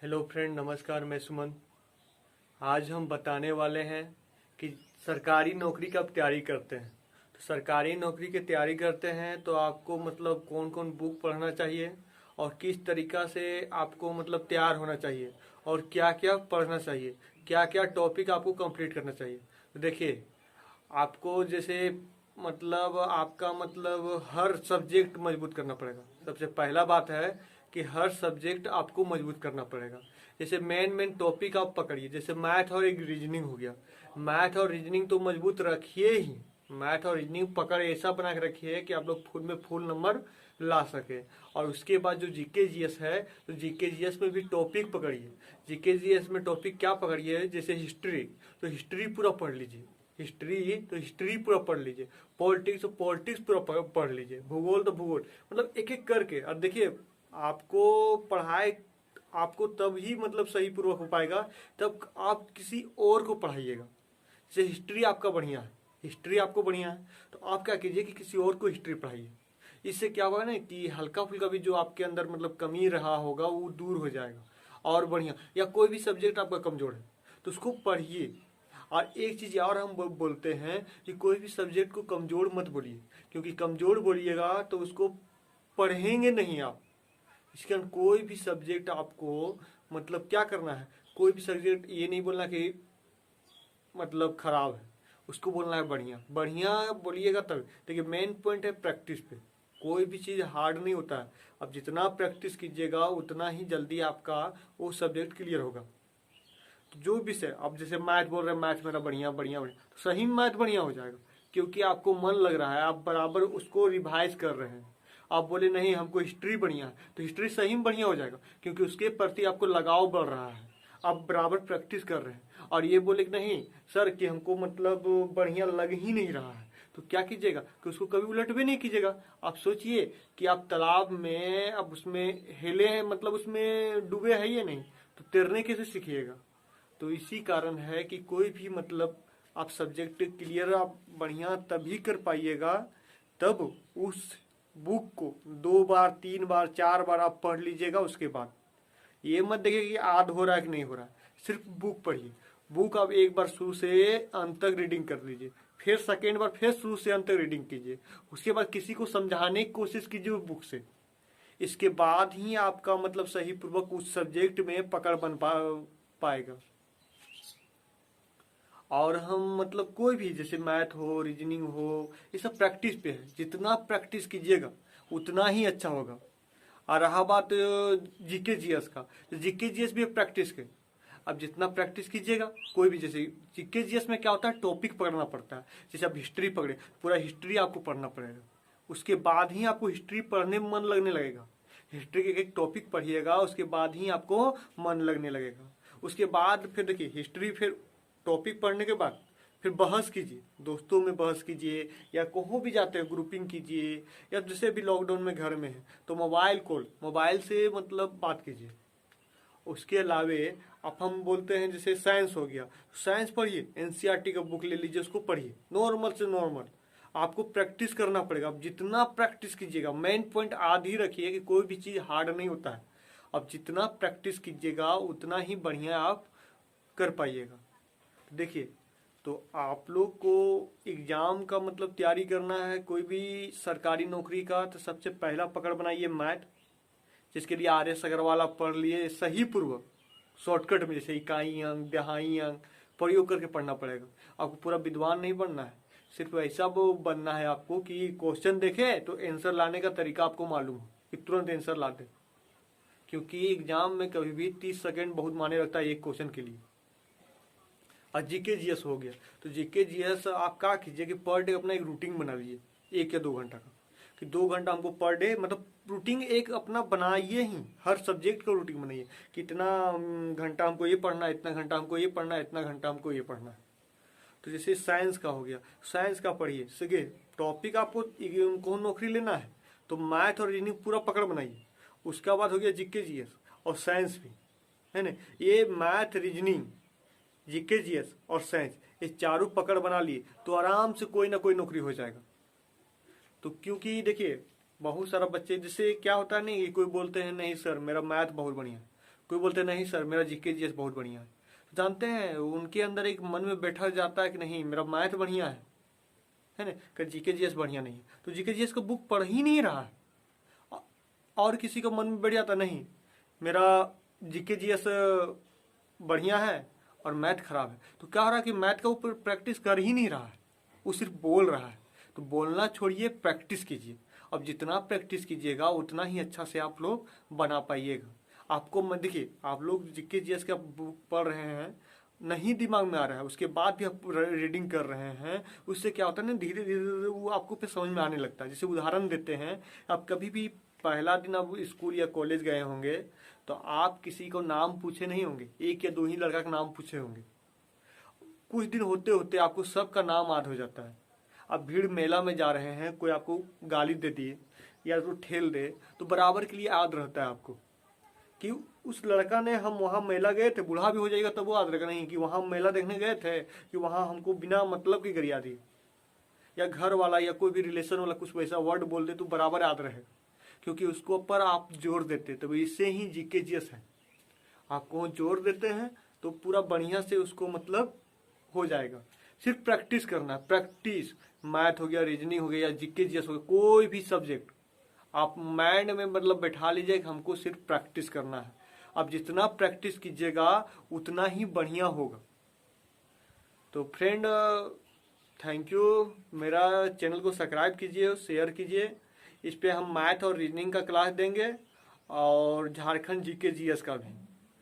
Hello friend, नमस्कार। मैं सुमन। आज हम बताने वाले हैं कि सरकारी नौकरी की आप तैयारी करते हैं तो सरकारी नौकरी की तैयारी करते हैं तो आपको मतलब कौन कौन बुक पढ़ना चाहिए और किस तरीका से आपको मतलब तैयार होना चाहिए और क्या क्या पढ़ना चाहिए, क्या क्या टॉपिक आपको कंप्लीट करना चाहिए। तो देखिए, आपको जैसे मतलब आपका मतलब हर सब्जेक्ट मजबूत करना पड़ेगा। सबसे पहला बात है कि हर सब्जेक्ट आपको मजबूत करना पड़ेगा। जैसे मेन मेन टॉपिक आप पकड़िए, जैसे मैथ और एक रीजनिंग हो गया। मैथ और रीजनिंग तो मजबूत रखिए ही। मैथ और रीजनिंग पकड़ ऐसा बना के रखिए कि आप लोग फुल में फुल नंबर ला सके। और उसके बाद जो जीके जीएस है, तो जीके जीएस में भी टॉपिक पकड़िए। जीके जीएस में टॉपिक क्या पकड़िए, जैसे हिस्ट्री, तो हिस्ट्री पूरा पढ़ लीजिए। हिस्ट्री तो हिस्ट्री पूरा पढ़ लीजिए। पॉलिटिक्स तो पॉलिटिक्स पूरा पढ़ लीजिए। भूगोल तो भूगोल, मतलब एक एक करके। और देखिए, आपको पढ़ाई आपको तब ही मतलब सही पूर्वक हो पाएगा तब आप किसी और को पढ़ाइएगा। जैसे हिस्ट्री आपका बढ़िया है, हिस्ट्री आपको बढ़िया है, तो आप क्या कीजिए कि किसी और को हिस्ट्री पढ़ाइए। इससे क्या होगा ना कि हल्का फुल्का भी जो आपके अंदर मतलब कमी रहा होगा वो दूर हो जाएगा और बढ़िया। या कोई भी सब्जेक्ट आपका कमजोर है तो उसको पढ़िए। और एक चीज और हम बोलते हैं कि कोई भी सब्जेक्ट को कमजोर मत बोलिए, क्योंकि कमजोर बोलिएगा तो उसको पढ़ेंगे नहीं आप। इसके अंदर कोई भी सब्जेक्ट आपको मतलब क्या करना है, कोई भी सब्जेक्ट ये नहीं बोलना कि मतलब खराब है, उसको बोलना है बढ़िया। बढ़िया बोलिएगा तब। देखिए, मेन पॉइंट है प्रैक्टिस पे। कोई भी चीज़ हार्ड नहीं होता है। अब जितना प्रैक्टिस कीजिएगा उतना ही जल्दी आपका वो सब्जेक्ट क्लियर होगा। तो जो भी से अब जैसे मैथ बोल रहे हैं, मैथ मेरा बढ़िया बढ़िया बढ़िया, तो सही में मैथ बढ़िया हो जाएगा, क्योंकि आपको मन लग रहा है, आप बराबर उसको रिवाइज कर रहे हैं। आप बोले नहीं हमको हिस्ट्री बढ़िया है, तो हिस्ट्री सही में बढ़िया हो जाएगा, क्योंकि उसके प्रति आपको लगाव बढ़ रहा है। आप बराबर प्रैक्टिस कर रहे हैं। और ये बोले कि नहीं सर कि हमको मतलब बढ़िया लग ही नहीं रहा है, तो क्या कीजिएगा कि उसको कभी उलट भी नहीं कीजिएगा। आप सोचिए कि आप तालाब में अब उसमें हिले हैं, मतलब उसमें डूबे हैं ये नहीं, तो तैरने कैसे सीखिएगा। तो इसी कारण है कि कोई भी मतलब आप सब्जेक्ट क्लियर आप बढ़िया तभी कर पाइएगा तब उस बुक को 2 बार 3 बार 4 बार आप पढ़ लीजिएगा। उसके बाद ये मत देखिए कि आध हो रहा है कि नहीं हो रहा है, सिर्फ बुक पढ़िए। बुक आप एक बार शुरू से अंत तक रीडिंग कर लीजिए, फिर सेकेंड बार फिर शुरू से अंत तक रीडिंग कीजिए। उसके बाद किसी को समझाने की कोशिश कीजिए उस बुक से। इसके बाद ही आपका मतलब सही पूर्वक उस सब्जेक्ट में पकड़ बन पाएगा। और हम मतलब कोई भी जैसे मैथ हो रीजनिंग हो, ये सब प्रैक्टिस पे है। जितना प्रैक्टिस कीजिएगा उतना ही अच्छा होगा। और रहा बात जीके जीएस का, तो जीके जीएस भी प्रैक्टिस के। अब जितना प्रैक्टिस कीजिएगा, कोई भी जैसे जीके जीएस में क्या होता है, टॉपिक पढ़ना पड़ता है। जैसे आप हिस्ट्री पकड़े, पूरा हिस्ट्री आपको पढ़ना पड़ेगा। उसके बाद ही आपको हिस्ट्री पढ़ने में मन लगने लगेगा। हिस्ट्री के एक टॉपिक पढ़िएगा, उसके बाद ही आपको मन लगने लगेगा। उसके बाद फिर देखिए हिस्ट्री, फिर टॉपिक पढ़ने के बाद फिर बहस कीजिए, दोस्तों में बहस कीजिए, या कहीं भी जाते हैं ग्रुपिंग कीजिए, या जैसे भी लॉकडाउन में घर में है तो मोबाइल कॉल, मोबाइल से मतलब बात कीजिए। उसके अलावे अब हम बोलते हैं जैसे साइंस हो गया, साइंस पढ़िए, एनसीईआरटी का बुक ले लीजिए, उसको पढ़िए नॉर्मल से नॉर्मल। आपको प्रैक्टिस करना पड़ेगा। अब जितना प्रैक्टिस कीजिएगा, मेन पॉइंट याद ही रखिए कि कोई भी चीज़ हार्ड नहीं होता है। अब जितना प्रैक्टिस कीजिएगा उतना ही बढ़िया आप कर पाइएगा। देखिए, तो आप लोग को एग्जाम का मतलब तैयारी करना है कोई भी सरकारी नौकरी का, तो सबसे पहला पकड़ बनाइए मैथ, जिसके लिए आर एस अग्रवाल आप पढ़ लिए सही पूर्वक शॉर्टकट में, जैसे इकाई अंक दहाई अंक प्रयोग करके पढ़ना पड़ेगा। आपको पूरा विद्वान नहीं बनना है, सिर्फ ऐसा वो बनना है आपको कि क्वेश्चन देखे तो आंसर लाने का तरीका आपको मालूम हो कि तुरंत आंसर ला दे। क्योंकि एग्जाम में कभी भी 30 सेकेंड बहुत मायने रखता है एक क्वेश्चन के लिए। और जीके जीएस हो गया, तो जीके जीएस आप क्या कीजिए कि पर डे अपना एक रूटीन बना लीजिए 1 या 2 घंटा का, कि 2 घंटा हमको पर डे मतलब रूटीन एक अपना बनाइए ही। हर सब्जेक्ट का रूटीन बनाइए कि इतना घंटा हमको ये पढ़ना है, इतना घंटा हमको ये पढ़ना है, इतना घंटा हमको ये पढ़ना है। तो जैसे साइंस का हो गया, साइंस का पढ़िए। सगे टॉपिक आपको कौन नौकरी लेना है तो मैथ और रीजनिंग पूरा पकड़ बनाइए। उसका बाद हो गया जीके जीएस और साइंस भी, है ना। ये मैथ रीजनिंग जीके जीएस और साइंस, ये चारों पकड़ बना लिए तो आराम से कोई ना कोई नौकरी हो जाएगा। तो क्योंकि देखिए बहुत सारा बच्चे जैसे क्या होता है नहीं, कोई बोलते हैं नहीं सर मेरा मैथ बहुत बढ़िया है, कोई बोलते नहीं सर मेरा जीके जीएस बहुत बढ़िया है। तो जानते हैं उनके अंदर एक मन में बैठा जाता है कि नहीं मेरा मैथ बढ़िया है ना, कि जीके जीएस बढ़िया नहीं है, तो जीके जीएस का बुक पढ़ ही नहीं रहा है। और किसी का मन में बैठ जाता नहीं मेरा जीके जीएस बढ़िया है और मैथ खराब है, तो क्या हो रहा है कि मैथ का ऊपर प्रैक्टिस कर ही नहीं रहा है, वो सिर्फ बोल रहा है। तो बोलना छोड़िए, प्रैक्टिस कीजिए। अब जितना प्रैक्टिस कीजिएगा उतना ही अच्छा से आप लोग बना पाइएगा। आपको मैं देखिए, आप लोग जीके जीएस का बुक पढ़ रहे हैं, नहीं दिमाग में आ रहा है, उसके बाद भी आप रीडिंग कर रहे हैं, उससे क्या होता है ना, धीरे धीरे वो आपको फिर समझ में आने लगता है। जैसे उदाहरण देते हैं, आप कभी भी पहला दिन आप स्कूल या कॉलेज गए होंगे तो आप किसी को नाम पूछे नहीं होंगे, एक या दो ही लड़का का नाम पूछे होंगे। कुछ दिन होते होते आपको सबका नाम याद हो जाता है। आप भीड़ मेला में जा रहे हैं, कोई आपको गाली दे दिए या तो ठेल दे, तो बराबर के लिए याद रहता है आपको कि उस लड़का ने, हम वहाँ मेला गए थे, बूढ़ा भी हो जाएगा तब वो याद रहेगा नहीं कि वहाँ मेला देखने गए थे, कि वहाँ हमको बिना मतलब की गरिया दी, या घर वाला या कोई भी रिलेशन वाला कुछ वैसा वर्ड बोल दे तो बराबर याद रहे, क्योंकि उसको पर आप जोर देते। तो इससे ही जीके जीएस है, आपको जोर देते हैं तो पूरा बढ़िया से उसको मतलब हो जाएगा। सिर्फ प्रैक्टिस करना है, प्रैक्टिस। मैथ हो गया, रीजनिंग हो गया या जीके जीएस हो गया, कोई भी सब्जेक्ट आप माइंड में मतलब बैठा लीजिए कि हमको सिर्फ प्रैक्टिस करना है। अब जितना प्रैक्टिस कीजिएगा उतना ही बढ़िया होगा। तो फ्रेंड, थैंक यू। मेरा चैनल को सब्सक्राइब कीजिए, शेयर कीजिए। इस पे हम मैथ और रीजनिंग का क्लास देंगे और झारखंड जीके जीएस का भी।